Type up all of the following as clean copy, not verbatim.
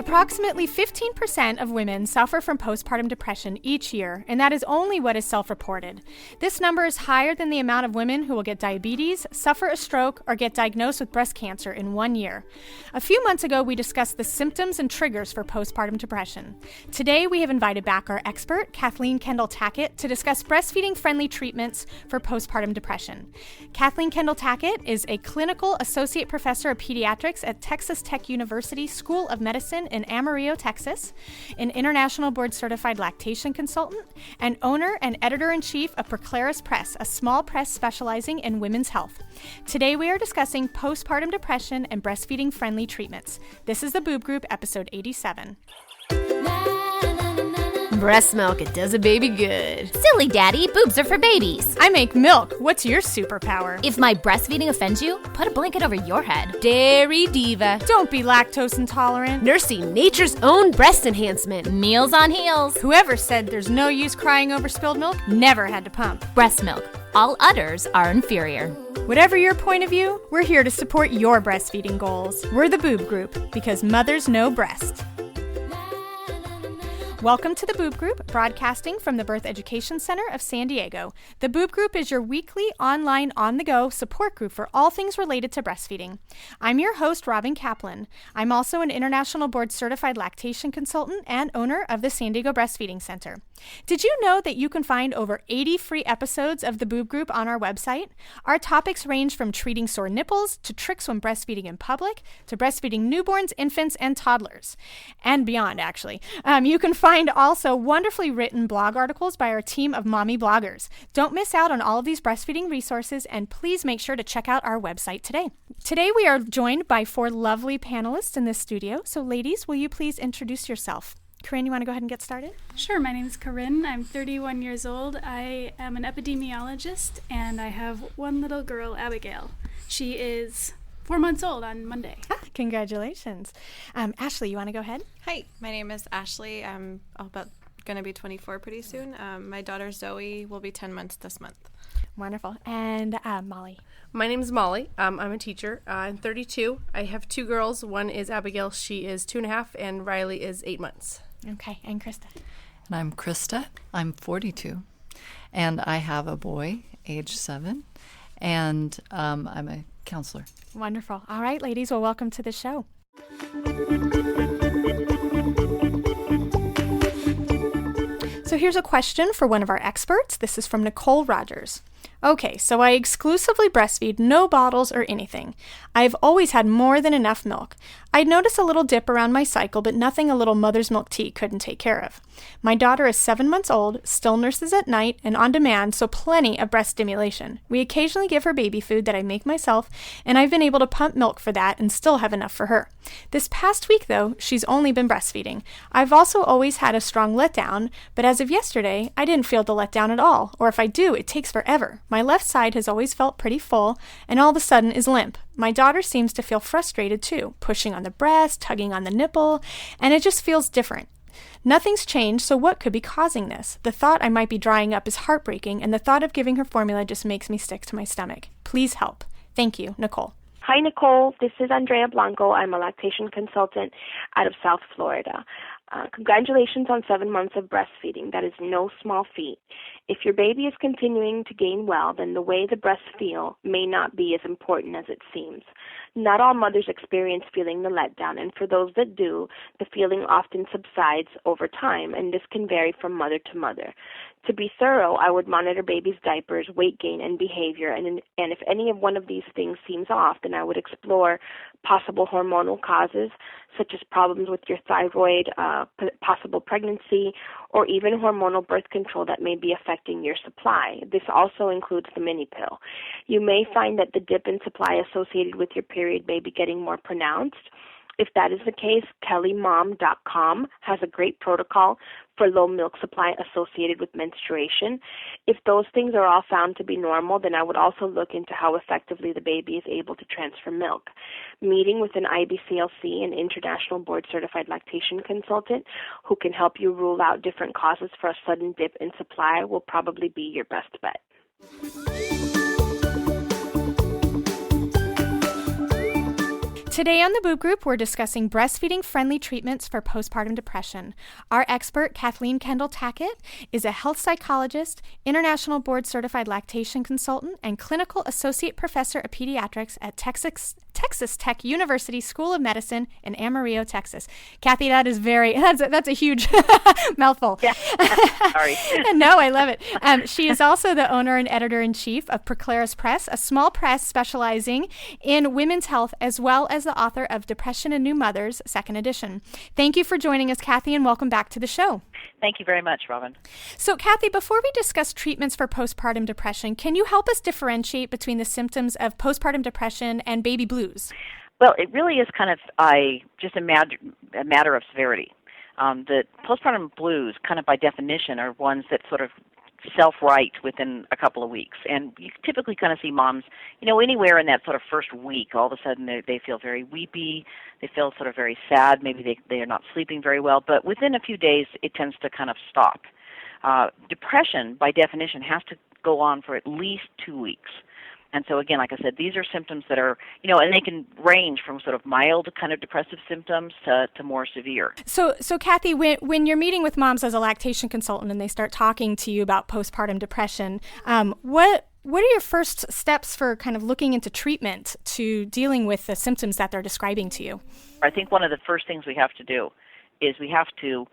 Approximately 15% of women suffer from postpartum depression each year, and that is only what is self-reported. This number is higher than the amount of women who will get diabetes, suffer a stroke, or get diagnosed with breast cancer in 1 year. A few months ago, we discussed the symptoms and triggers for postpartum depression. Today, we have invited back our expert, Kathleen Kendall-Tackett, to discuss breastfeeding-friendly treatments for postpartum depression. Kathleen Kendall-Tackett is a clinical associate professor of pediatrics at Texas Tech University School of Medicine in Amarillo, Texas, an international board-certified lactation consultant, and owner and editor-in-chief of Proclaris Press, a small press specializing in women's health. Today we are discussing postpartum depression and breastfeeding-friendly treatments. This is the Boob Group, episode 87. Breast milk, it does a baby good. Silly daddy, boobs are for babies. I make milk. What's your superpower? If my breastfeeding offends you, put a blanket over your head. Dairy diva. Don't be lactose intolerant. Nursing nature's own breast enhancement. Meals on heels. Whoever said there's no use crying over spilled milk never had to pump. Breast milk. All others are inferior. Whatever your point of view, we're here to support your breastfeeding goals. We're the Boob Group, because mothers know breast. Welcome to the Boob Group, broadcasting from the Birth Education Center of San Diego. The Boob Group is your weekly, online, on-the-go support group for all things related to breastfeeding. I'm your host, Robin Kaplan. I'm also an international board-certified lactation consultant and owner of the San Diego Breastfeeding Center. Did you know that you can find over 80 free episodes of the Boob Group on our website? Our topics range from treating sore nipples, to tricks when breastfeeding in public, to breastfeeding newborns, infants, and toddlers, and beyond, actually. You can find also wonderfully written blog articles by our team of mommy bloggers. Don't miss out on all of these breastfeeding resources, and please make sure to check out our website today. Today we are joined by 4 lovely panelists in this studio. So ladies, will you please introduce yourself? Corinne, you want to go ahead and get started? Sure. My name is Corinne. I'm 31 years old. I am an epidemiologist, and I have one little girl, Abigail. She is 4 months old on Monday. Congratulations. Ashley, you want to go ahead? Hi, my name is Ashley. I'm about going to be 24 pretty soon. My daughter Zoe will be 10 months this month. Wonderful. And Molly. My name is Molly. I'm a teacher. I'm 32. I have 2 girls. One is Abigail. She is 2.5, and Riley is 8 months. Okay. And Krista. And I'm Krista. I'm 42. And I have a boy, age 7. And I'm a counselor. Wonderful. All right, ladies. Well, welcome to the show. So here's a question for one of our experts. This is from Nicole Rogers. Okay, so I exclusively breastfeed, no bottles or anything. I've always had more than enough milk. I'd notice a little dip around my cycle, but nothing a little mother's milk tea couldn't take care of. My daughter is 7 months old, still nurses at night and on demand, so plenty of breast stimulation. We occasionally give her baby food that I make myself, and I've been able to pump milk for that and still have enough for her. This past week, though, she's only been breastfeeding. I've also always had a strong letdown, but as of yesterday, I didn't feel the letdown at all, or if I do, it takes forever. My left side has always felt pretty full, and all of a sudden is limp. My daughter seems to feel frustrated too, pushing on the breast, tugging on the nipple, and it just feels different. Nothing's changed, so what could be causing this? The thought I might be drying up is heartbreaking, and the thought of giving her formula just makes me sick to my stomach. Please help. Thank you, Nicole. Hi, Nicole. This is Andrea Blanco. I'm a lactation consultant out of South Florida. Congratulations on 7 months of breastfeeding. That is no small feat. If your baby is continuing to gain well, then the way the breasts feel may not be as important as it seems. Not all mothers experience feeling the letdown, and for those that do, the feeling often subsides over time, and this can vary from mother to mother. To be thorough, I would monitor baby's diapers, weight gain, and behavior, and if any of one of these things seems off, then I would explore possible hormonal causes, such as problems with your thyroid, possible pregnancy, or even hormonal birth control that may be affecting your supply. This also includes the mini pill. You may find that the dip in supply associated with your period may be getting more pronounced. If that is the case, kellymom.com has a great protocol for low milk supply associated with menstruation. If those things are all found to be normal, then I would also look into how effectively the baby is able to transfer milk. Meeting with an IBCLC, an international board-certified lactation consultant, who can help you rule out different causes for a sudden dip in supply will probably be your best bet. Today on the Boob Group, we're discussing breastfeeding-friendly treatments for postpartum depression. Our expert, Kathleen Kendall-Tackett, is a health psychologist, international board-certified lactation consultant, and clinical associate professor of pediatrics at Texas Tech University School of Medicine in Amarillo, Texas. Kathy, that's a huge mouthful. Yeah. Sorry. No, I love it. She is also the owner and editor-in-chief of Proclaris Press, a small press specializing in women's health, as well as the author of Depression in New Mothers, second edition. Thank you for joining us, Kathy, and welcome back to the show. Thank you very much, Robin. So, Kathy, before we discuss treatments for postpartum depression, can you help us differentiate between the symptoms of postpartum depression and baby blues? Well, it really is kind of just a matter of severity. The postpartum blues, kind of by definition, are ones that sort of self-right within a couple of weeks. And you typically kind of see moms, anywhere in that sort of first week, all of a sudden they feel very weepy, they feel sort of very sad, maybe they are not sleeping very well, but within a few days it tends to kind of stop. Depression, by definition, has to go on for at least 2 weeks. And so again, like I said, these are symptoms that are, and they can range from sort of mild kind of depressive symptoms to more severe. So Kathy, when you're meeting with moms as a lactation consultant and they start talking to you about postpartum depression, what are your first steps for kind of looking into treatment to dealing with the symptoms that they're describing to you? I think one of the first things we have to do is we have to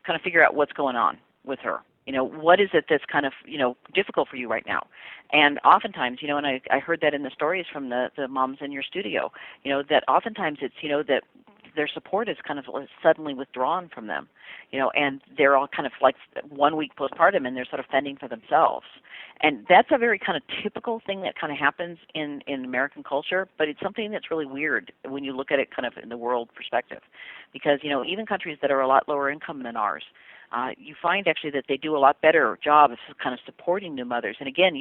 kind of figure out what's going on with her. What is it that's kind of, difficult for you right now? And oftentimes, and I heard that in the stories from the moms in your studio, that oftentimes it's, that their support is kind of suddenly withdrawn from them, and they're all kind of like 1 week postpartum and they're sort of fending for themselves. And that's a very kind of typical thing that kind of happens in American culture, but it's something that's really weird when you look at it kind of in the world perspective. Because, even countries that are a lot lower income than ours, you find actually that they do a lot better job of kind of supporting new mothers. And again,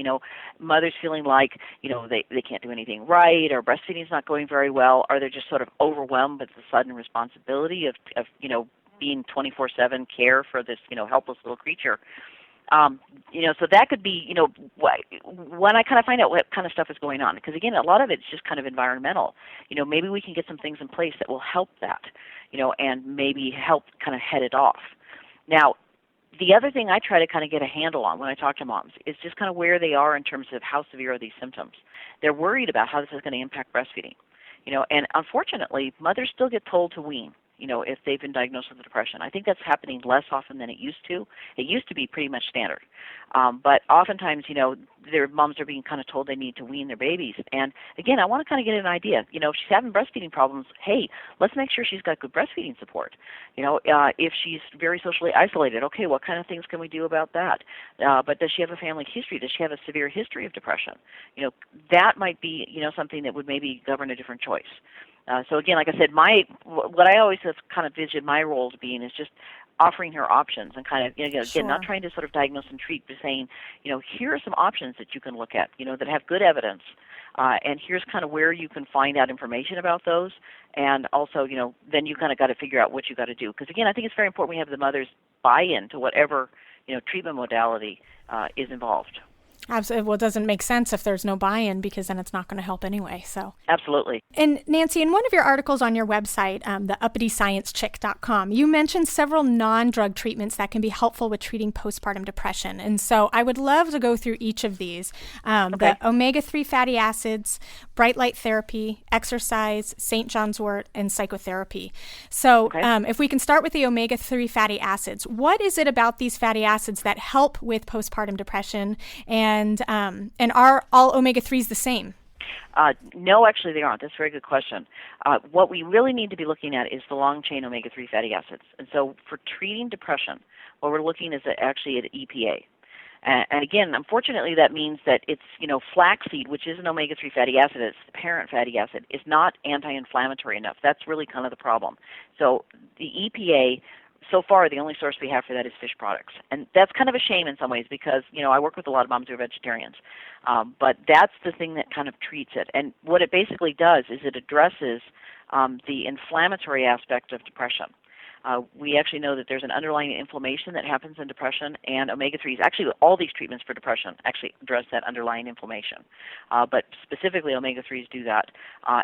mothers feeling like, they can't do anything right, or breastfeeding's not going very well, or they're just sort of overwhelmed with the sudden responsibility of being 24/7 care for this, helpless little creature. So that could be, when I kind of find out what kind of stuff is going on. Because again, a lot of it's just kind of environmental. Maybe we can get some things in place that will help that, and maybe help kind of head it off. Now, the other thing I try to kind of get a handle on when I talk to moms is just kind of where they are in terms of how severe are these symptoms. They're worried about how this is going to impact breastfeeding, and unfortunately, mothers still get told to wean, if they've been diagnosed with depression. I think that's happening less often than it used to. It used to be pretty much standard. But oftentimes, their moms are being kind of told they need to wean their babies. And again, I want to kind of get an idea. If she's having breastfeeding problems, hey, let's make sure she's got good breastfeeding support. If she's very socially isolated, okay, what kind of things can we do about that? But does she have a family history? Does she have a severe history of depression? That might be, something that would maybe govern a different choice. So again, like I said, what I always have kind of visioned my role to being is just offering her options and kind of, again, not trying to sort of diagnose and treat, but saying, here are some options that you can look at, that have good evidence, and here's kind of where you can find out information about those, and also, then you kind of got to figure out what you got to do. Because again, I think it's very important we have the mothers buy into whatever, treatment modality is involved. Absolutely. Well, it doesn't make sense if there's no buy-in, because then it's not going to help anyway. So absolutely. And Nancy, in one of your articles on your website, the uppitysciencechick.com, you mentioned several non-drug treatments that can be helpful with treating postpartum depression. And so I would love to go through each of these. The omega-3 fatty acids, bright light therapy, exercise, St. John's wort, and psychotherapy. So if we can start with the omega-3 fatty acids, what is it about these fatty acids that help with postpartum depression, and are all omega-3s the same? No, actually they aren't. That's a very good question. What we really need to be looking at is the long-chain omega-3 fatty acids. And so for treating depression, what we're looking is actually at EPA. And again, unfortunately, that means that it's, flaxseed, which is an omega-3 fatty acid, it's the parent fatty acid, is not anti-inflammatory enough. That's really kind of the problem. So the EPA, so far, the only source we have for that is fish products. And that's kind of a shame in some ways because, I work with a lot of moms who are vegetarians. But that's the thing that kind of treats it. And what it basically does is it addresses the inflammatory aspect of depression. We actually know that there's an underlying inflammation that happens in depression, and omega-3s, actually all these treatments for depression actually address that underlying inflammation. But specifically omega-3s do that.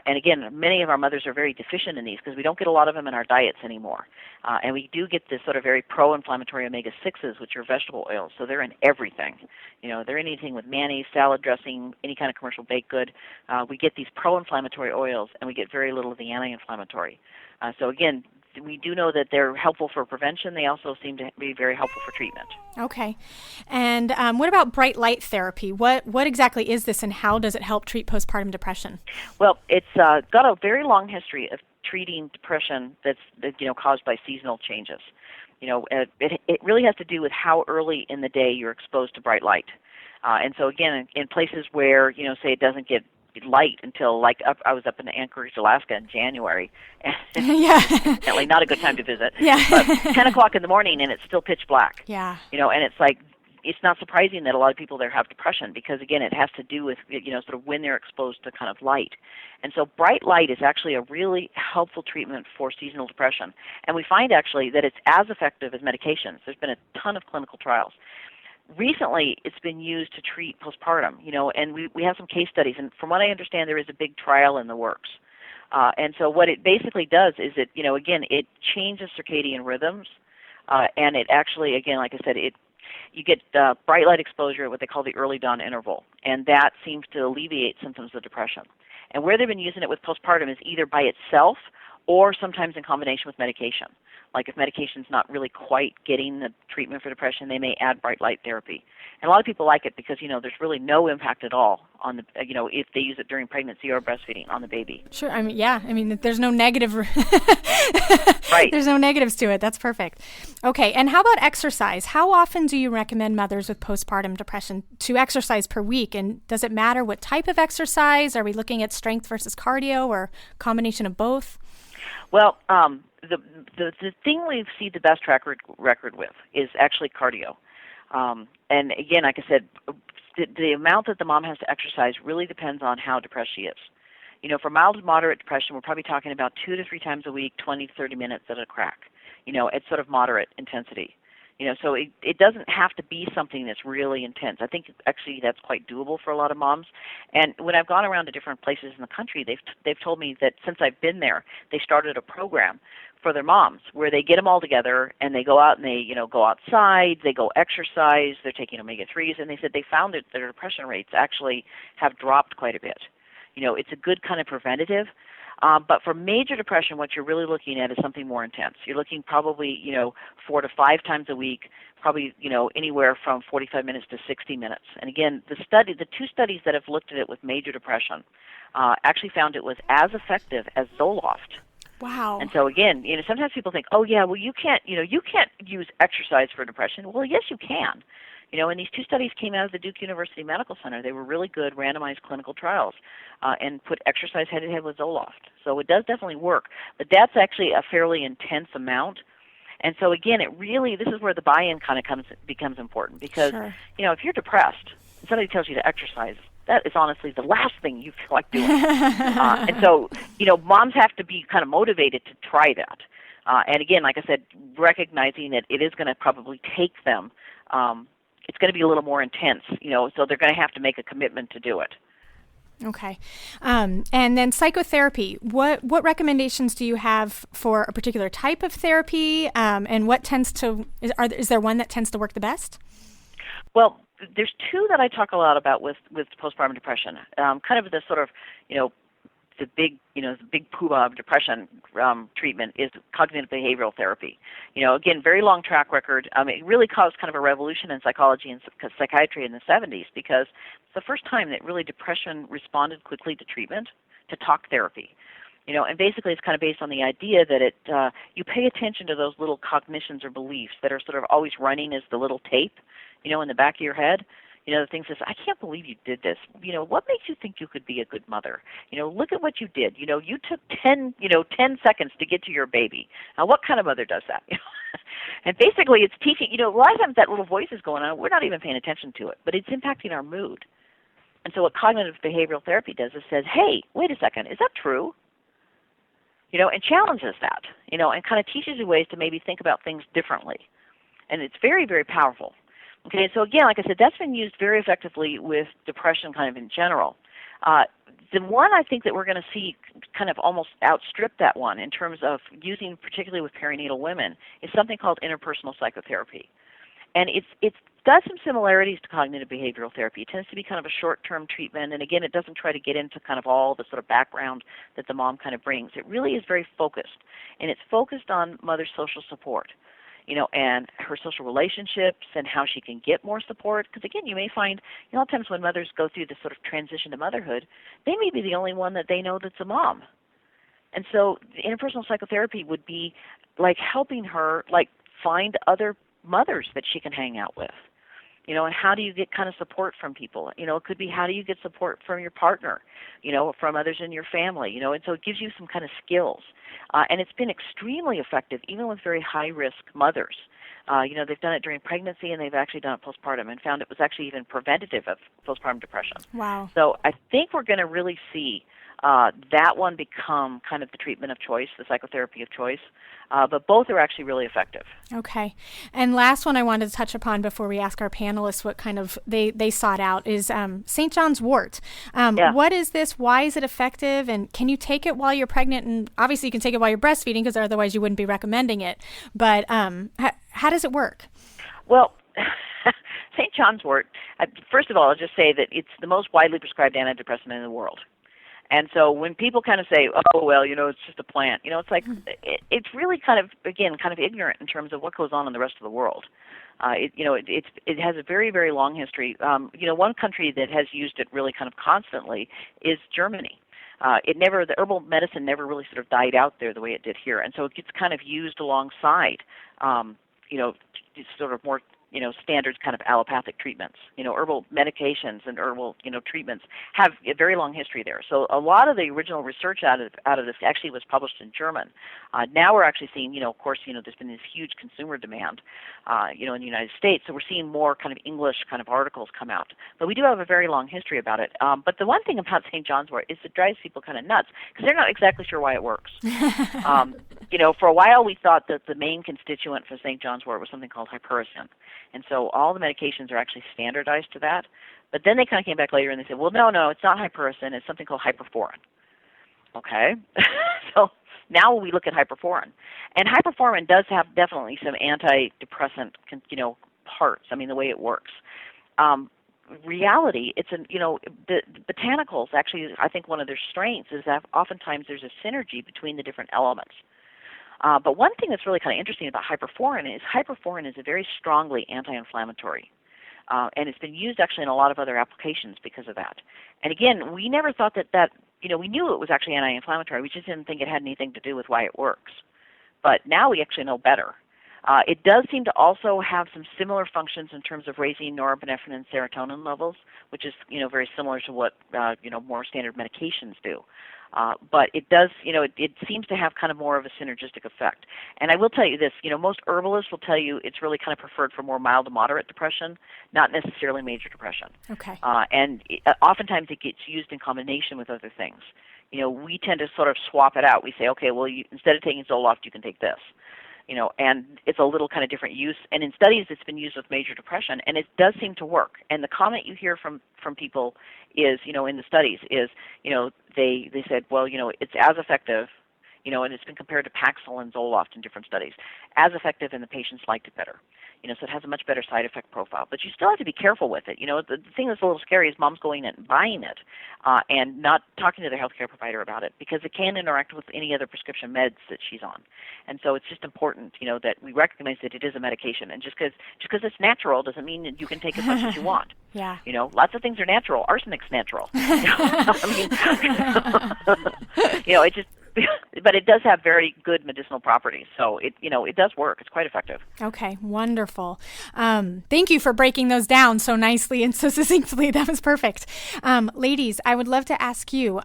And again, many of our mothers are very deficient in these because we don't get a lot of them in our diets anymore. And we do get this sort of very pro-inflammatory omega-6s, which are vegetable oils, so they're in everything. They're in anything with mayonnaise, salad dressing, any kind of commercial baked good. We get these pro-inflammatory oils, and we get very little of the anti-inflammatory. So again, we do know that they're helpful for prevention. They also seem to be very helpful for treatment. Okay. And what about bright light therapy? What exactly is this, and how does it help treat postpartum depression? Well, it's got a very long history of treating depression that's caused by seasonal changes. It really has to do with how early in the day you're exposed to bright light. And so again, in places where, say it doesn't get light until I was up in Anchorage, Alaska in January. Yeah. Definitely not a good time to visit. Yeah. But 10 o'clock in the morning and it's still pitch black. Yeah. And it's it's not surprising that a lot of people there have depression because, again, it has to do with, sort of when they're exposed to kind of light. And so bright light is actually a really helpful treatment for seasonal depression. And we find actually that it's as effective as medications. There's been a ton of clinical trials. Recently, it's been used to treat postpartum, and we have some case studies. And from what I understand, there is a big trial in the works. And so what it basically does is it changes circadian rhythms. And it actually, again, like I said, you get bright light exposure at what they call the early dawn interval. And that seems to alleviate symptoms of depression. And where they've been using it with postpartum is either by itself or sometimes in combination with medication. Like if medication's not really quite getting the treatment for depression, they may add bright light therapy. And a lot of people like it because, there's really no impact at all on the, if they use it during pregnancy or breastfeeding on the baby. Sure. There's no negative. Right. There's no negatives to it. That's perfect. Okay. And how about exercise? How often do you recommend mothers with postpartum depression to exercise per week? And does it matter what type of exercise? Are we looking at strength versus cardio or combination of both? Well, the thing we see the best track record with is actually cardio. And again, like I said, the amount that the mom has to exercise really depends on how depressed she is. For mild to moderate depression, we're probably talking about 2 to 3 times a week, 20 to 30 minutes at a crack. It's sort of moderate intensity. So it doesn't have to be something that's really intense. I think actually that's quite doable for a lot of moms. And when I've gone around to different places in the country, they've told me that since I've been there, they started a program for their moms where they get them all together and they go out and they go outside, they go exercise, they're taking omega-3s, and they said they found that their depression rates actually have dropped quite a bit. It's a good kind of preventative. But for major depression, what you're really looking at is something more intense. You're looking probably, 4 to 5 times a week, probably, anywhere from 45 minutes to 60 minutes. And again, the 2 studies that have looked at it with major depression actually found it was as effective as Zoloft. Wow. And so again, sometimes people think, oh yeah, well you can't use exercise for depression. Well, yes, you can. And these 2 studies came out of the Duke University Medical Center. They were really good randomized clinical trials and put exercise head-to-head with Zoloft. So it does definitely work. But that's actually a fairly intense amount. And so again, this is where the buy-in kind of becomes important because, Sure. If you're depressed and somebody tells you to exercise, that is honestly the last thing you feel like doing. And so, moms have to be kind of motivated to try that. And again, like I said, recognizing that it is going to probably take them it's going to be a little more intense, so they're going to have to make a commitment to do it. Okay. And then psychotherapy. What recommendations do you have for a particular type of therapy? And what is there one that tends to work the best? Well, there's 2 that I talk a lot about with postpartum depression. Kind of the sort of, the big poobah of depression treatment is cognitive behavioral therapy. Again, very long track record. It really caused kind of a revolution in psychology and psychiatry in the 70s because it's the first time that really depression responded quickly to treatment, to talk therapy. And basically it's kind of based on the idea that you pay attention to those little cognitions or beliefs that are sort of always running as the little tape, in the back of your head. The thing says, I can't believe you did this. What makes you think you could be a good mother? Look at what you did. You took 10 seconds to get to your baby. Now, what kind of mother does that? And basically it's teaching, a lot of times that little voice is going on. We're not even paying attention to it, but it's impacting our mood. And so what cognitive behavioral therapy does is says, hey, wait a second, is that true? and challenges that, and kind of teaches you ways to maybe think about things differently. And it's very, very powerful. Okay, so again, like I said, that's been used very effectively with depression kind of in general. The one I think that we're going to see kind of almost outstrip that one in terms of using, particularly with perinatal women, is something called interpersonal psychotherapy. And it's got some similarities to cognitive behavioral therapy. It tends to be kind of a short-term treatment, and again, it doesn't try to get into kind of all the sort of background that the mom kind of brings. It really is very focused, and it's focused on mother's social support, and her social relationships and how she can get more support. Because again, you may find, a lot of times when mothers go through this sort of transition to motherhood, they may be the only one that they know that's a mom. And so interpersonal psychotherapy would be like helping her find other mothers that she can hang out with. And how do you get kind of support from people? It could be how do you get support from your partner, from others in your family, and so it gives you some kind of skills. And it's been extremely effective even with very high-risk mothers. They've done it during pregnancy, and they've actually done it postpartum and found it was actually even preventative of postpartum depression. Wow. So I think we're going to really see that one become kind of the treatment of choice, the psychotherapy of choice. But both are actually really effective. Okay. And last one I wanted to touch upon before we ask our panelists what kind of they sought out is St. John's wort. What is this? Why is it effective? And can you take it while you're pregnant? And obviously you can take it while you're breastfeeding because otherwise you wouldn't be recommending it. But how does it work? Well, St. John's wort, first of all, I'll just say that it's the most widely prescribed antidepressant in the world. And so when people kind of say, oh, well, it's just a plant, it's like it's really kind of ignorant in terms of what goes on in the rest of the world. It has a very, very long history. One country that has used it really kind of constantly is Germany. The herbal medicine never really sort of died out there the way it did here. And so it gets kind of used alongside, sort of more standard kind of allopathic treatments. Herbal medications and herbal, treatments have a very long history there. So a lot of the original research out of this actually was published in German. Now we're actually seeing, of course, there's been this huge consumer demand, in the United States. So we're seeing more kind of English kind of articles come out. But we do have a very long history about it. But the one thing about St. John's wort is it drives people kind of nuts because they're not exactly sure why it works. For a while we thought that the main constituent for St. John's wort was something called hypericin. And so all the medications are actually standardized to that. But then they kind of came back later and they said, well, no, it's not hypericin. It's something called hyperforin. Okay? So now we look at hyperforin. And hyperforin does have definitely some antidepressant, parts, the way it works. Reality, it's the botanicals actually, I think one of their strengths is that oftentimes there's a synergy between the different elements. But one thing that's really kind of interesting about hyperforin is a very strongly anti-inflammatory. And it's been used actually in a lot of other applications because of that. And again, we never thought that we knew it was actually anti-inflammatory. We just didn't think it had anything to do with why it works. But now we actually know better. It does seem to also have some similar functions in terms of raising norepinephrine and serotonin levels, which is, very similar to what, more standard medications do. But it does, it seems to have kind of more of a synergistic effect. And I will tell you this, most herbalists will tell you it's really kind of preferred for more mild to moderate depression, not necessarily major depression. Okay. And oftentimes it gets used in combination with other things. We tend to sort of swap it out. We say, okay, well, instead of taking Zoloft, you can take this. And it's a little kind of different use. And in studies, it's been used with major depression, and it does seem to work. And the comment you hear from people is, in the studies is, they said, well, it's as effective, and it's been compared to Paxil and Zoloft in different studies, as effective, and the patients liked it better. So it has a much better side effect profile. But you still have to be careful with it. The thing that's a little scary is moms going in and buying it and not talking to their healthcare provider about it because it can interact with any other prescription meds that she's on. And so it's just important, that we recognize that it is a medication. And just because it's natural doesn't mean that you can take as much as you want. Yeah. Lots of things are natural. Arsenic's natural. It just... But it does have very good medicinal properties, so it does work. It's quite effective. Okay, wonderful. Thank you for breaking those down so nicely and so succinctly. That was perfect. Ladies, I would love to ask you,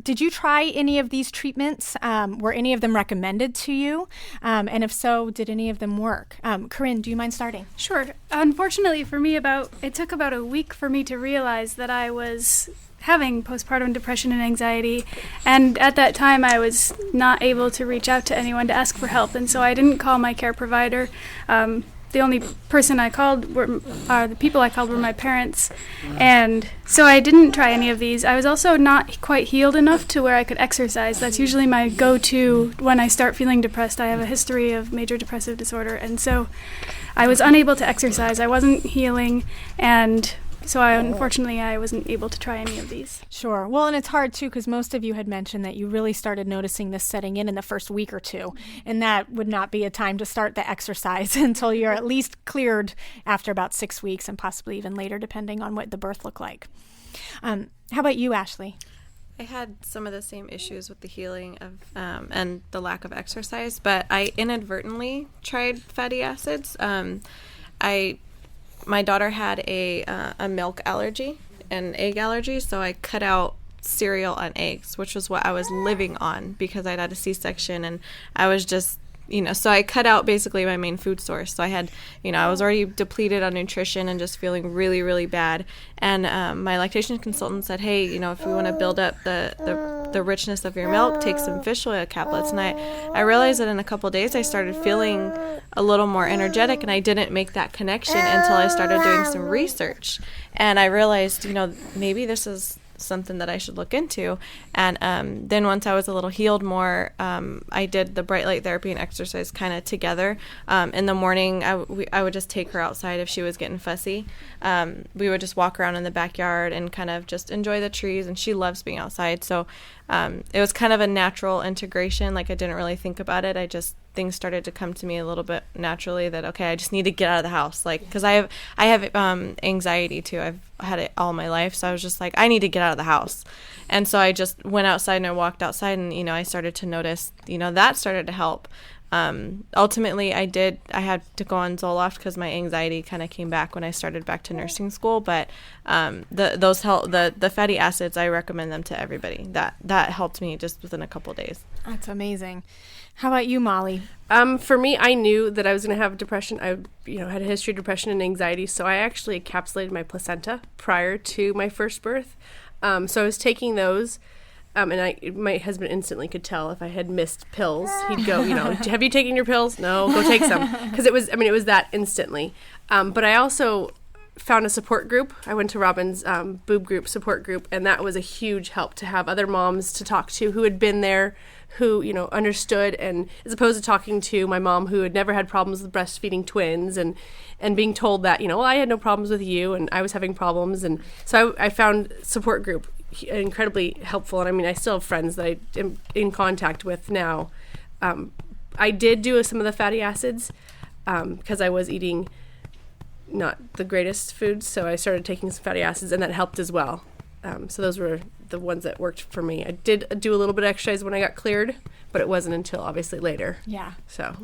did you try any of these treatments? Were any of them recommended to you? And if so, did any of them work? Corinne, do you mind starting? Sure. Unfortunately for me, it took about a week for me to realize that I was having postpartum depression and anxiety, and at that time I was not able to reach out to anyone to ask for help, and so I didn't call my care provider. The only person I called the people I called were my parents, and so I didn't try any of these. I was also not quite healed enough to where I could exercise. That's usually my go-to when I start feeling depressed. I have a history of major depressive disorder, and so I was unable to exercise. I wasn't healing, and so unfortunately I wasn't able to try any of these. Sure. Well, and it's hard, too, because most of you had mentioned that you really started noticing this setting in the first week or two, and that would not be a time to start the exercise until you're at least cleared after about 6 weeks and possibly even later, depending on what the birth looked like. How about you, Ashley? I had some of the same issues with the healing of and the lack of exercise, but I inadvertently tried fatty acids. My daughter had a milk allergy and egg allergy, so I cut out cereal on eggs, which was what I was living on because I'd had a C-section, and I was just, so I cut out basically my main food source. So I had, I was already depleted on nutrition and just feeling really, really bad. And my lactation consultant said, hey, if we want to build up the richness of your milk, take some fish oil caplets. And I realized that in a couple of days I started feeling a little more energetic, and I didn't make that connection until I started doing some research. And I realized, maybe this is something that I should look into. And then once I was a little healed more, I did the bright light therapy and exercise kind of together. In the morning, I would just take her outside if she was getting fussy. We would just walk around in the backyard and kind of just enjoy the trees, and she loves being outside. So it was kind of a natural integration. Like, I didn't really think about it. Things started to come to me a little bit naturally that, okay, I just need to get out of the house. Like, because I have anxiety too. I've had it all my life. So I was just like, I need to get out of the house. And so I just went outside and I walked outside, and, I started to notice, that started to help. Ultimately I had to go on Zoloft because my anxiety kind of came back when I started back to nursing school. But the fatty acids, I recommend them to everybody. That helped me just within a couple days. That's amazing. How about you, Molly? For me, I knew that I was going to have depression. I, had a history of depression and anxiety, so I actually encapsulated my placenta prior to my first birth. So I was taking those, and my husband instantly could tell if I had missed pills. He'd go, have you taken your pills? No, go take some. Because it was that instantly. But I also found a support group. I went to Robin's boob group support group, and that was a huge help to have other moms to talk to who had been there, who, understood, and as opposed to talking to my mom who had never had problems with breastfeeding twins and being told that, well, I had no problems with you and I was having problems. And so I found support group incredibly helpful. And I still have friends that I am in contact with now. I did do some of the fatty acids because I was eating not the greatest foods. So I started taking some fatty acids, and that helped as well. So those were the ones that worked for me. I did do a little bit of exercise when I got cleared, but it wasn't until obviously later. Yeah. So,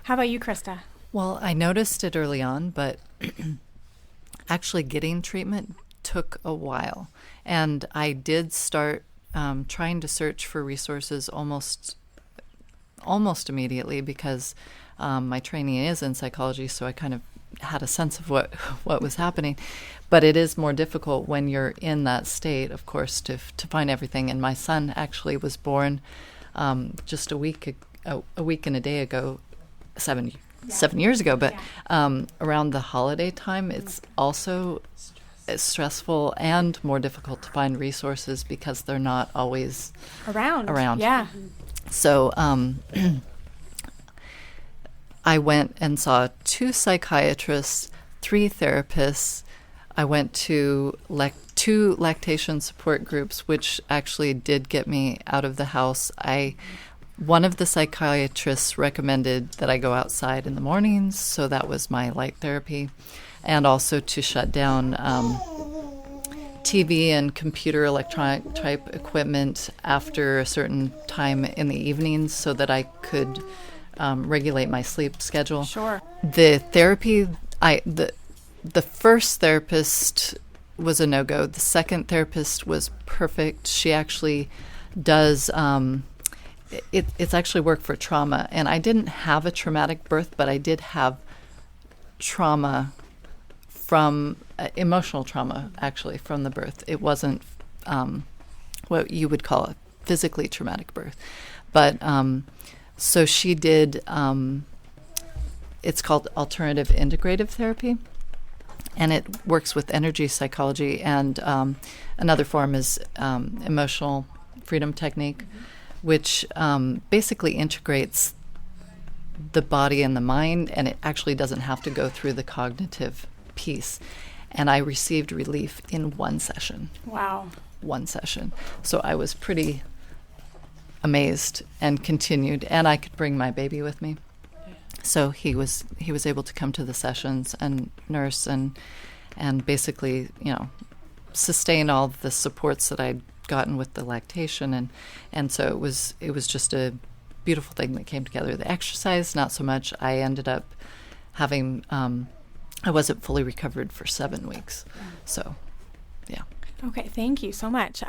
how about you, Krista? Well, I noticed it early on, but actually getting treatment took a while. And I did start trying to search for resources almost immediately because my training is in psychology, so I kind of had a sense of what was happening. But it is more difficult when you're in that state, of course, to find everything. And my son actually was born just a week and a day ago, 7 years ago. But around the holiday time, it's also stressful and more difficult to find resources because they're not always around. Yeah. So I went and saw 2 psychiatrists, 3 therapists. I went to 2 lactation support groups, which actually did get me out of the house. One of the psychiatrists recommended that I go outside in the mornings, so that was my light therapy, and also to shut down TV and computer electronic type equipment after a certain time in the evenings so that I could regulate my sleep schedule. Sure. The therapy, the first therapist was a no-go. The second therapist was perfect. She actually does, it's actually work for trauma. And I didn't have a traumatic birth, but I did have trauma from, emotional trauma, actually, from the birth. It wasn't what you would call a physically traumatic birth. But so she did, it's called alternative integrative therapy, and it works with energy psychology, and another form is emotional freedom technique, which basically integrates the body and the mind, and it actually doesn't have to go through the cognitive piece. And I received relief in one session. Wow. One session. So I was pretty amazed and continued, and I could bring my baby with me. So he was able to come to the sessions and nurse and basically, sustain all the supports that I'd gotten with the lactation, and so it was just a beautiful thing that came together. The exercise, not so much. I ended up having I wasn't fully recovered for 7 weeks. So, yeah. Okay, thank you so much.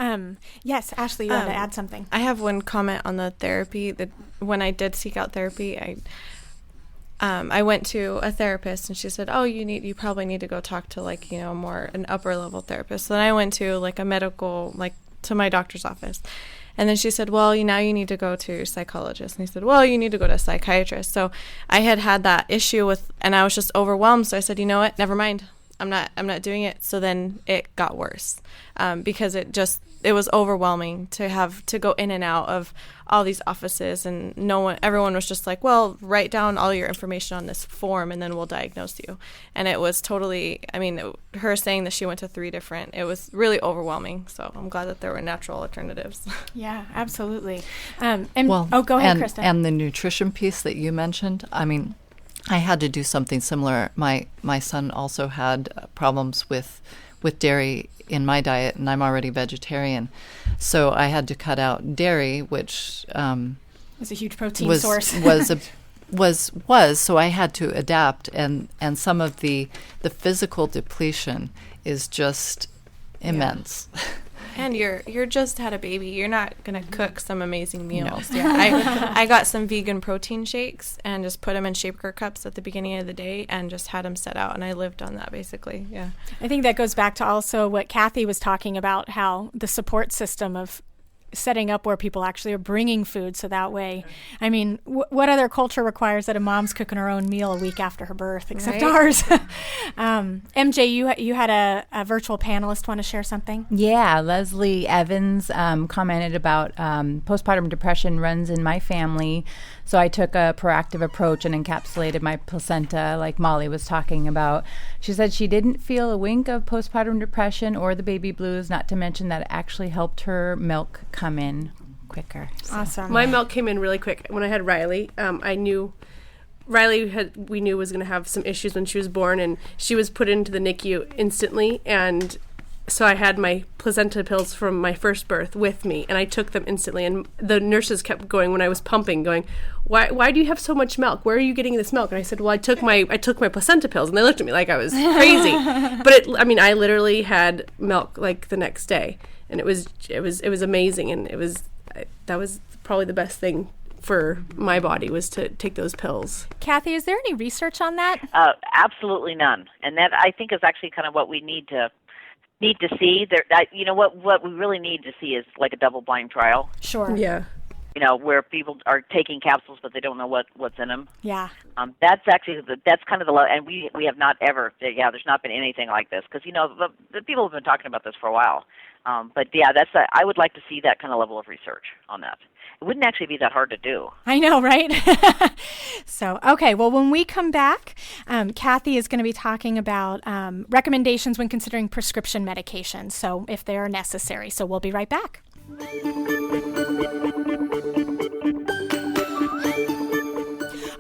Yes, Ashley, you want to add something? I have one comment on the therapy. That when I did seek out therapy, I went to a therapist, and she said, "Oh, you probably need to go talk to more an upper level therapist." So then I went to a medical to my doctor's office. And then she said, "Well, now you need to go to a psychologist." And he said, "Well, you need to go to a psychiatrist." So I had that issue and I was just overwhelmed. So I said, "You know what? Never mind. I'm not doing it." So then it got worse because it was overwhelming to have to go in and out of all these offices, and everyone was just like, "Well, write down all your information on this form and then we'll diagnose you." And it was totally, her saying that she went to 3 different, it was really overwhelming. So I'm glad that there were natural alternatives. Yeah, absolutely. Go ahead, Kristen. And the nutrition piece that you mentioned, I had to do something similar. My son also had problems with dairy in my diet, and I'm already vegetarian, so I had to cut out dairy, which was a huge protein source. So I had to adapt, and some of the physical depletion is just immense. Yeah. And you're just had a baby. You're not gonna cook some amazing meals. No. Yeah, I got some vegan protein shakes and just put them in shaker cups at the beginning of the day and just had them set out, and I lived on that basically. Yeah. I think that goes back to also what Kathy was talking about, how the support system of setting up where people actually are bringing food, so that way, what other culture requires that a mom's cooking her own meal a week after her birth, except ours? MJ, you had a virtual panelist want to share something? Yeah, Leslie Evans commented about postpartum depression runs in my family, so I took a proactive approach and encapsulated my placenta like Molly was talking about. She said she didn't feel a wink of postpartum depression or the baby blues, not to mention that it actually helped her milk come in quicker. So. Awesome. My milk came in really quick. When I had Riley, I knew we knew was going to have some issues when she was born, and she was put into the NICU instantly, and so I had my placenta pills from my first birth with me, and I took them instantly, and the nurses kept going when I was pumping, going, why do you have so much milk? Where are you getting this milk? And I said, well, I took my placenta pills, and they looked at me like I was crazy. But I literally had milk the next day, and it was amazing, and that was probably the best thing for my body, was to take those pills. Kathy, is there any research on that? Absolutely none, and that I think is actually kind of what we need to see. What we really need to see is a double-blind trial. Sure. Yeah. Where people are taking capsules but they don't know what's in them. Yeah. That's actually that's kind of the and we have not ever. Yeah, there's not been anything like this because the people have been talking about this for a while. But yeah, I would like to see that kind of level of research on that. It wouldn't actually be that hard to do. I know, right? So, okay. Well, when we come back, Kathy is going to be talking about recommendations when considering prescription medications, so if they are necessary. So we'll be right back.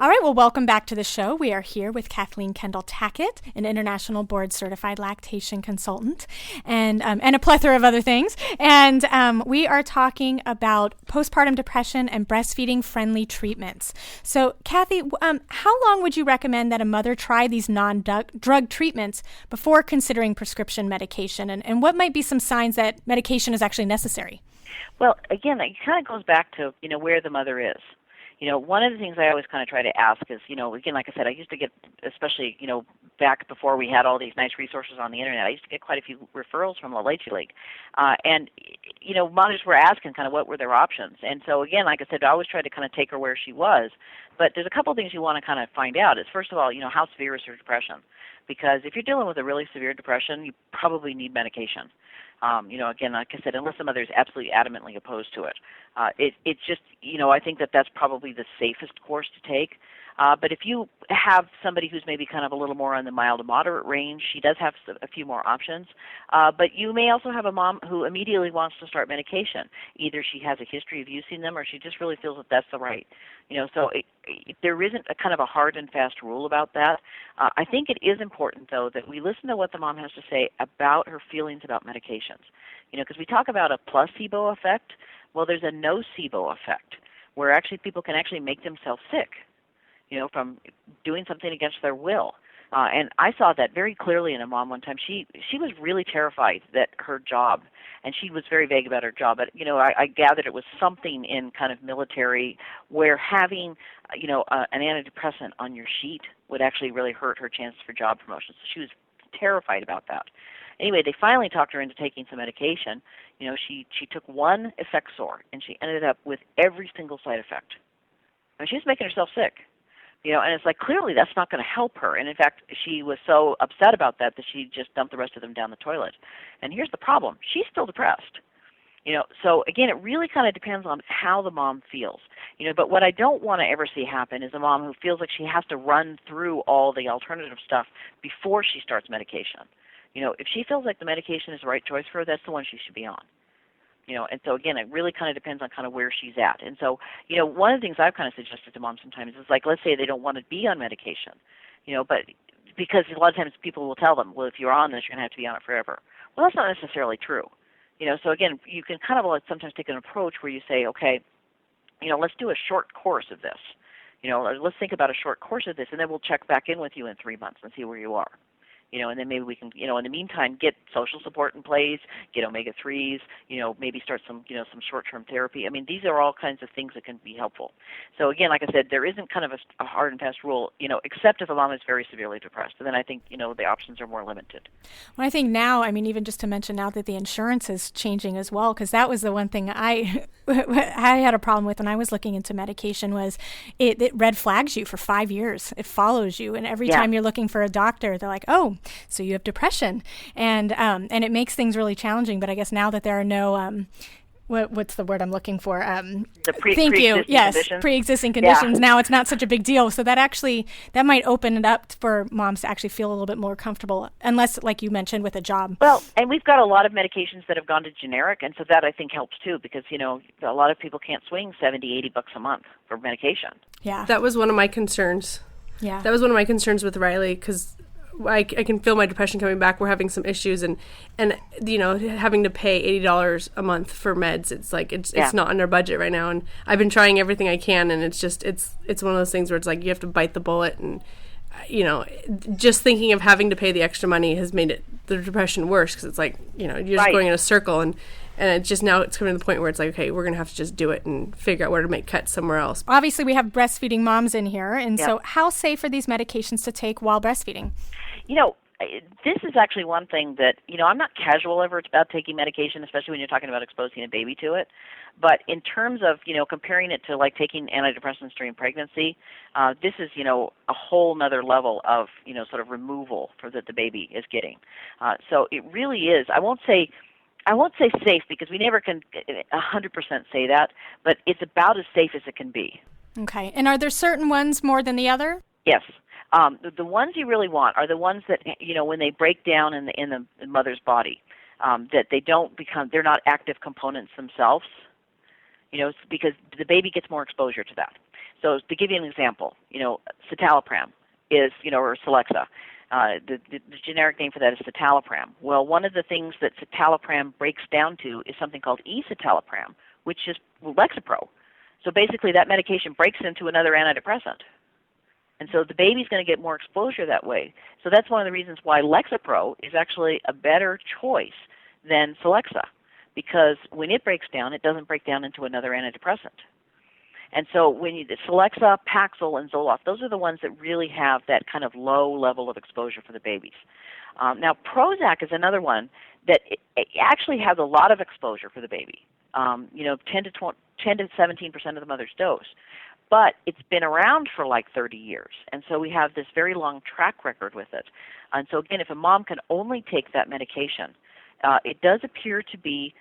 All right, well, welcome back to the show. We are here with Kathleen Kendall-Tackett, an international board-certified lactation consultant, and a plethora of other things. And we are talking about postpartum depression and breastfeeding-friendly treatments. So, Kathy, how long would you recommend that a mother try these non-drug treatments before considering prescription medication? And what might be some signs that medication is actually necessary? Well, again, it kind of goes back to, where the mother is. One of the things I always kind of try to ask is, again, like I said, I used to get, especially, back before we had all these nice resources on the internet, I used to get quite a few referrals from La Leche League. And, mothers were asking kind of what were their options. And so, again, like I said, I always tried to kind of take her where she was. But there's a couple of things you want to kind of find out. Is first of all, how severe is her depression? Because if you're dealing with a really severe depression, you probably need medication. Again, like I said, unless the mother is absolutely adamantly opposed to it. It's just, I think that's probably the safest course to take. But if you have somebody who's maybe kind of a little more on the mild to moderate range, she does have a few more options. But you may also have a mom who immediately wants to start medication. Either she has a history of using them or she just really feels that that's the right. So there isn't a kind of a hard and fast rule about that. I think it is important, though, that we listen to what the mom has to say about her feelings about medications. Because we talk about a placebo effect. Well, there's a nocebo effect where actually people can actually make themselves sick, from doing something against their will. And I saw that very clearly in a mom one time. She was really terrified that her job, and she was very vague about her job, but, I gathered it was something in kind of military where having, an antidepressant on your sheet would actually really hurt her chances for job promotion. So she was terrified about that. Anyway, they finally talked her into taking some medication. She took one Effexor, and she ended up with every single side effect. I mean, she was making herself sick. And it's like, clearly that's not going to help her. And in fact, she was so upset about that she just dumped the rest of them down the toilet. And here's the problem. She's still depressed. So again, it really kind of depends on how the mom feels. But what I don't want to ever see happen is a mom who feels like she has to run through all the alternative stuff before she starts medication. If she feels like the medication is the right choice for her, that's the one she should be on. And so again, it really kind of depends on kind of where she's at. And so, one of the things I've kind of suggested to moms sometimes is like, let's say they don't want to be on medication, but because a lot of times people will tell them, well, if you're on this, you're going to have to be on it forever. Well, that's not necessarily true. So again, you can kind of sometimes take an approach where you say, okay, let's do a short course of this. Let's think about a short course of this, and then we'll check back in with you in 3 months and see where you are. And then maybe we can, in the meantime, get social support in place, get omega-3s, maybe start some short-term therapy. I mean, these are all kinds of things that can be helpful. So again, like I said, there isn't kind of a hard and fast rule, except if a mom is very severely depressed. And then I think, the options are more limited. Well, I think now, even just to mention now that the insurance is changing as well, because that was the one thing I had a problem with when I was looking into medication was it red flags you for 5 years. It follows you. And every time you're looking for a doctor, they're like, oh, so you have depression, and it makes things really challenging. But I guess now that there are no what's the word I'm looking for? Pre-existing conditions. Now it's not such a big deal. So that might open it up for moms to actually feel a little bit more comfortable, unless, like you mentioned, with a job. Well, and we've got a lot of medications that have gone to generic, and so that I think helps too, because a lot of people can't swing $70-$80 a month for medication. Yeah, that was one of my concerns. Yeah, that was one of my concerns with Riley, because I can feel my depression coming back. We're having some issues, and having to pay $80 a month for meds. It's like it's not in our budget right now. And I've been trying everything I can, and it's one of those things where it's like you have to bite the bullet. And just thinking of having to pay the extra money has made the depression worse, because it's like you're just going in a circle, and it's just now it's coming to the point where it's like, okay, we're going to have to just do it and figure out where to make cuts somewhere else. Obviously, we have breastfeeding moms in here, and so how safe are these medications to take while breastfeeding? This is actually one thing that, I'm not casual ever about taking medication, especially when you're talking about exposing a baby to it. But in terms of, comparing it to like taking antidepressants during pregnancy, this is, a whole nother level of, sort of removal that the baby is getting. So it really is. I won't say safe, because we never can 100% say that, but it's about as safe as it can be. Okay. And are there certain ones more than the other? Yes. The ones you really want are the ones that, when they break down in the mother's body, that they're not active components themselves, because the baby gets more exposure to that. So to give you an example, citalopram is, or Celexa. The generic name for that is citalopram. Well, one of the things that citalopram breaks down to is something called escitalopram, which is Lexapro. So basically that medication breaks into another antidepressant. And so the baby's going to get more exposure that way. So that's one of the reasons why Lexapro is actually a better choice than Celexa, because when it breaks down, it doesn't break down into another antidepressant. And so when you, Celexa, Paxil, and Zoloft, those are the ones that really have that kind of low level of exposure for the babies. Now, Prozac is another one that it actually has a lot of exposure for the baby. 10 to 17% of the mother's dose. But it's been around for like 30 years, and so we have this very long track record with it. And so again, if a mom can only take that medication, it does appear to be,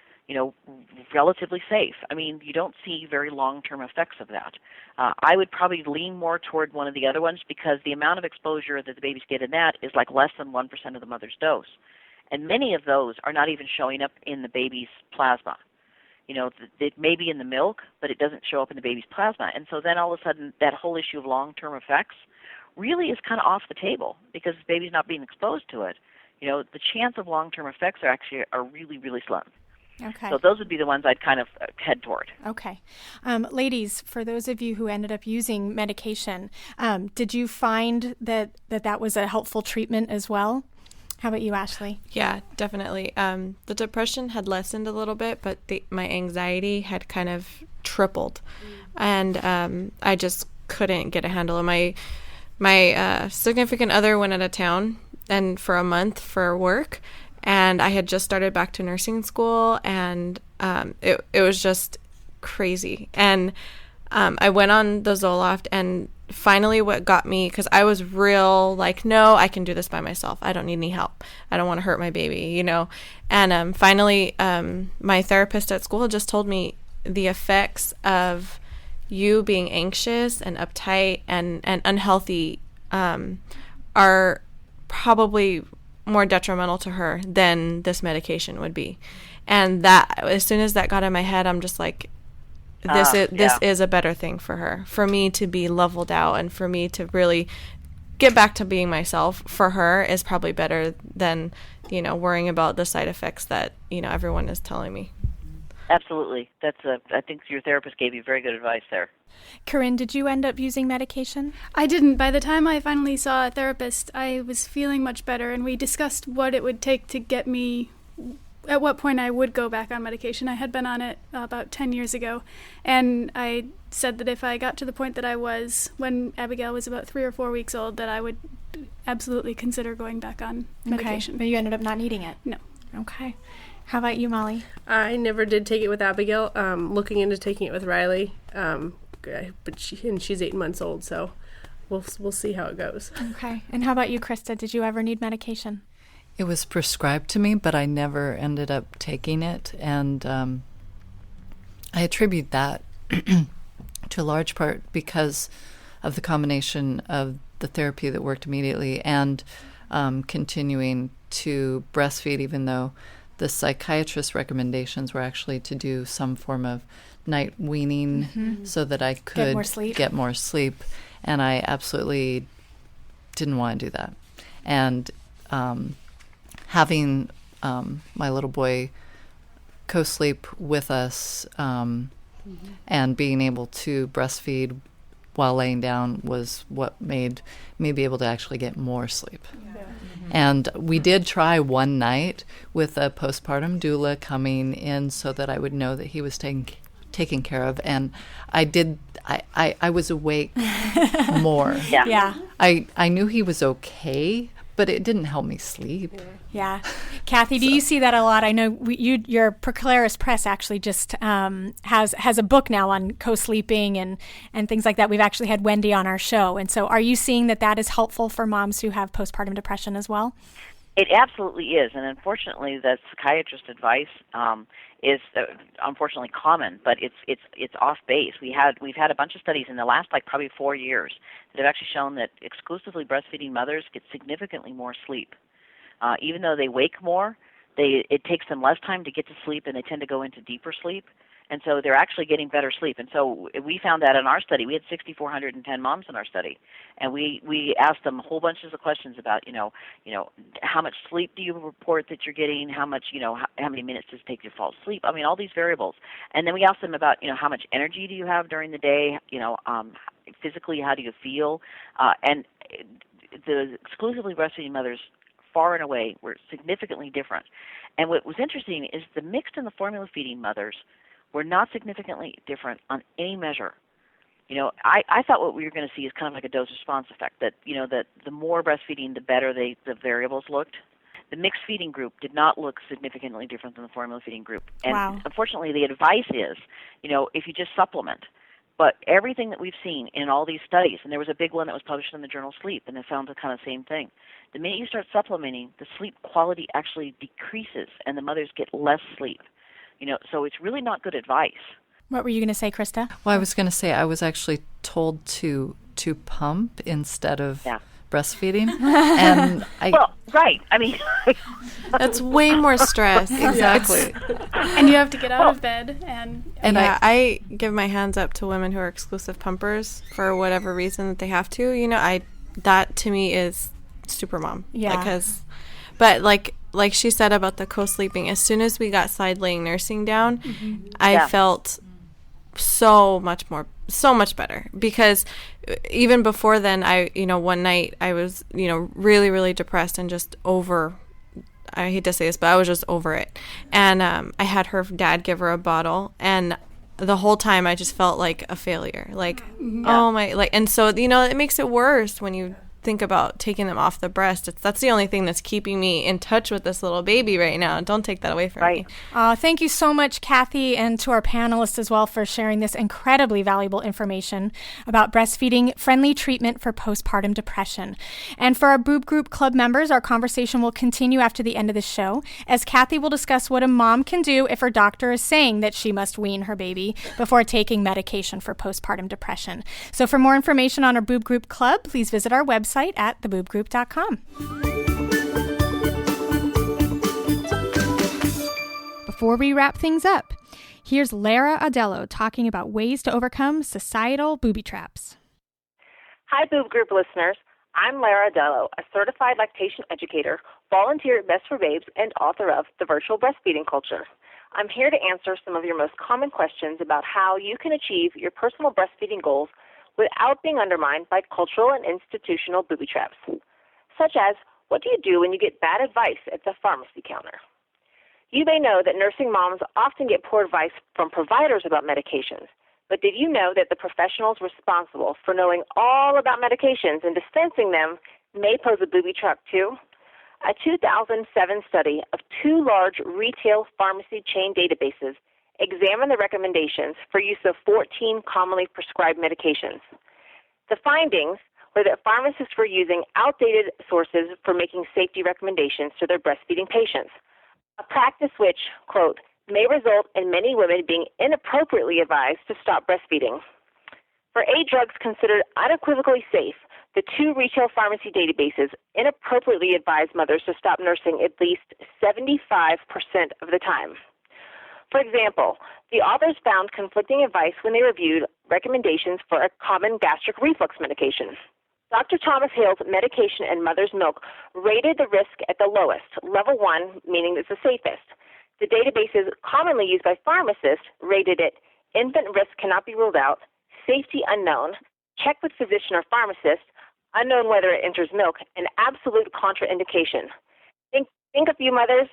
relatively safe. I mean, you don't see very long-term effects of that. I would probably lean more toward one of the other ones because the amount of exposure that the babies get in that is like less than 1% of the mother's dose. And many of those are not even showing up in the baby's plasma. It may be in the milk, but it doesn't show up in the baby's plasma. And so then all of a sudden that whole issue of long-term effects really is kind of off the table because the baby's not being exposed to it. The chance of long-term effects are really, really slim. Okay. So those would be the ones I'd kind of head toward. Okay. Ladies, for those of you who ended up using medication, did you find that was a helpful treatment as well? How about you, Ashley? Yeah, definitely. The depression had lessened a little bit, but my anxiety had kind of tripled. And I just couldn't get a handle on my significant other went out of town and for a month for work. And I had just started back to nursing school, and it was just crazy. And I went on the Zoloft, and finally what got me, because I was real like, no, I can do this by myself. I don't need any help. I don't want to hurt my baby, And finally, my therapist at school just told me the effects of you being anxious and uptight and unhealthy are probably more detrimental to her than this medication would be. And that, as soon as that got in my head, I'm just like, this is a better thing for her, for me to be leveled out and for me to really get back to being myself. For her is probably better than, worrying about the side effects that, everyone is telling me. Absolutely. I think your therapist gave you very good advice there. Corinne, did you end up using medication? I didn't. By the time I finally saw a therapist, I was feeling much better, and we discussed what it would take to get me, at what point I would go back on medication. I had been on it about 10 years ago, and I said that if I got to the point that I was when Abigail was about 3 or 4 weeks old, that I would absolutely consider going back on medication. Okay, but you ended up not needing it? No. Okay. How about you, Molly? I never did take it with Abigail. Looking into taking it with Riley, but she's 8 months old, so we'll see how it goes. Okay. And how about you, Krista? Did you ever need medication? It was prescribed to me, but I never ended up taking it, and I attribute that to a large part because of the combination of the therapy that worked immediately and continuing to breastfeed, even though the psychiatrist's recommendations were actually to do some form of night weaning so that I could get more sleep. And I absolutely didn't want to do that. And having my little boy co-sleep with us and being able to breastfeed while laying down was what made me be able to actually get more sleep. Yeah. And we did try one night with a postpartum doula coming in so that I would know that he was taken care of. And I was awake more. Yeah. I knew he was okay, but it didn't help me sleep. Yeah. Kathy, do you see that a lot? I know your Proclaris Press actually just has a book now on co-sleeping and things like that. We've actually had Wendy on our show. And so are you seeing that is helpful for moms who have postpartum depression as well? It absolutely is. And unfortunately, the psychiatrist advice is unfortunately common, but it's off base. We've had a bunch of studies in the last probably 4 years that have actually shown that exclusively breastfeeding mothers get significantly more sleep. Even though they wake more, it takes them less time to get to sleep, and they tend to go into deeper sleep. And so they're actually getting better sleep. And so we found that in our study. We had 6,410 moms in our study, and we asked them a whole bunch of questions about, how much sleep do you report that you're getting? How much, how many minutes does it take you to fall asleep? I mean, all these variables. And then we asked them about, how much energy do you have during the day? Physically, how do you feel? And the exclusively breastfeeding mothers, far and away, were significantly different. And what was interesting is the mixed and the formula feeding mothers were not significantly different on any measure. I thought what we were going to see is kind of like a dose-response effect, that, that the more breastfeeding, the better the variables looked. The mixed feeding group did not look significantly different than the formula feeding group. And unfortunately, the advice is, if you just supplement. But everything that we've seen in all these studies, and there was a big one that was published in the journal Sleep, and it found the kind of same thing. The minute you start supplementing, the sleep quality actually decreases, and the mothers get less sleep. So it's really not good advice. What were you going to say, Krista? Well, I was going to say I was actually told to pump instead of breastfeeding. And right. I mean, that's way more stress. Exactly. And you have to get out of bed. And I give my hands up to women who are exclusive pumpers for whatever reason that they have to. That to me is super mom. Yeah. But like she said about the co-sleeping, as soon as we got side laying nursing down, I felt so much better, because even before then, one night I was, really, really depressed and just over, I hate to say this, but I was just over it. And I had her dad give her a bottle, and the whole time I just felt like a failure. And so, it makes it worse when you think about taking them off the breast. That's the only thing that's keeping me in touch with this little baby right now. Don't take that away from me. Thank you so much, Kathy, and to our panelists as well for sharing this incredibly valuable information about breastfeeding-friendly treatment for postpartum depression. And for our Boob Group Club members, our conversation will continue after the end of the show, as Kathy will discuss what a mom can do if her doctor is saying that she must wean her baby before taking medication for postpartum depression. So for more information on our Boob Group Club, please visit our website at theboobgroup.com. Before we wrap things up, here's Lara Adello talking about ways to overcome societal booby traps. Hi, Boob Group listeners. I'm Lara Adello, a certified lactation educator, volunteer at Best for Babes, and author of The Virtual Breastfeeding Culture. I'm here to answer some of your most common questions about how you can achieve your personal breastfeeding goals without being undermined by cultural and institutional booby traps, such as, what do you do when you get bad advice at the pharmacy counter? You may know that nursing moms often get poor advice from providers about medications, but did you know that the professionals responsible for knowing all about medications and dispensing them may pose a booby trap too? A 2007 study of 2 large retail pharmacy chain databases examine the recommendations for use of 14 commonly prescribed medications. The findings were that pharmacists were using outdated sources for making safety recommendations to their breastfeeding patients, a practice which, quote, may result in many women being inappropriately advised to stop breastfeeding. For 8 drugs considered unequivocally safe, the 2 retail pharmacy databases inappropriately advised mothers to stop nursing at least 75% of the time. For example, the authors found conflicting advice when they reviewed recommendations for a common gastric reflux medication. Dr. Thomas Hale's medication and mother's milk rated the risk at the lowest, level 1, meaning it's the safest. The databases commonly used by pharmacists rated it infant risk cannot be ruled out, safety unknown, check with physician or pharmacist, unknown whether it enters milk, and absolute contraindication. Think a few mothers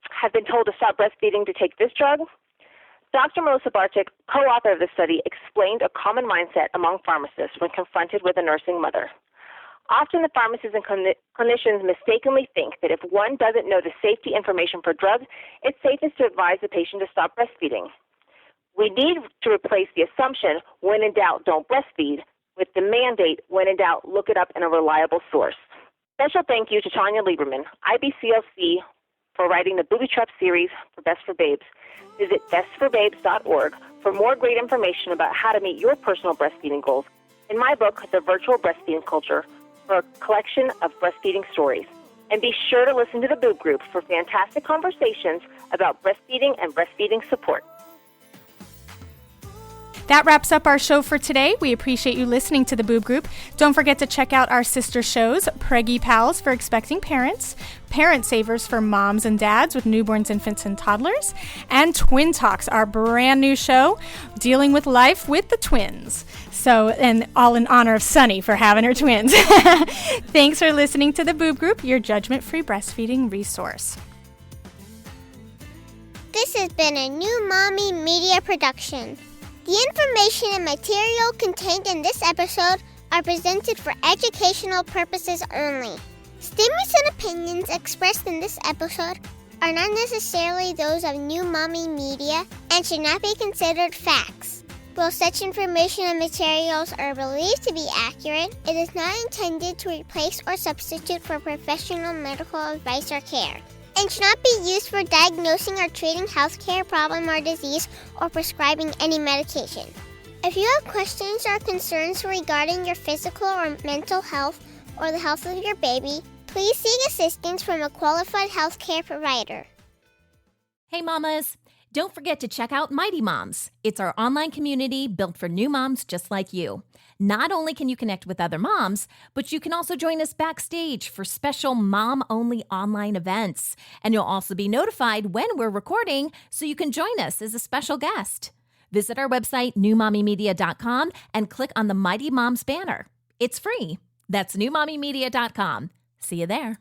have been told to stop breastfeeding to take this drug? Dr. Melissa Bartik, co-author of the study, explained a common mindset among pharmacists when confronted with a nursing mother. Often the pharmacists and clinicians mistakenly think that if one doesn't know the safety information for drugs, it's safest to advise the patient to stop breastfeeding. We need to replace the assumption, when in doubt, don't breastfeed, with the mandate, when in doubt, look it up in a reliable source. Special thank you to Tanya Lieberman, IBCLC, for writing the Booby Trap series for Best for Babes. Visit bestforbabes.org for more great information about how to meet your personal breastfeeding goals. In my book, The Virtual Breastfeeding Culture, for a collection of breastfeeding stories. And be sure to listen to the Boob Group for fantastic conversations about breastfeeding and breastfeeding support. That wraps up our show for today. We appreciate you listening to the Boob Group. Don't forget to check out our sister shows, Preggy Pals for expecting parents, Parent Savers for moms and dads with newborns, infants, and toddlers, and Twin Talks, our brand new show dealing with life with the twins. So, and all in honor of Sunny for having her twins. Thanks for listening to the Boob Group, your judgment-free breastfeeding resource. This has been a New Mommy Media production. The information and material contained in this episode are presented for educational purposes only. Statements and opinions expressed in this episode are not necessarily those of New Mommy Media and should not be considered facts. While such information and materials are believed to be accurate, it is not intended to replace or substitute for professional medical advice or care, and should not be used for diagnosing or treating healthcare problem or disease or prescribing any medication. If you have questions or concerns regarding your physical or mental health or the health of your baby, please seek assistance from a qualified healthcare provider. Hey mamas, don't forget to check out Mighty Moms. It's our online community built for new moms just like you. Not only can you connect with other moms, but you can also join us backstage for special mom-only online events. And you'll also be notified when we're recording so you can join us as a special guest. Visit our website, newmommymedia.com, and click on the Mighty Moms banner. It's free. That's newmommymedia.com. See you there.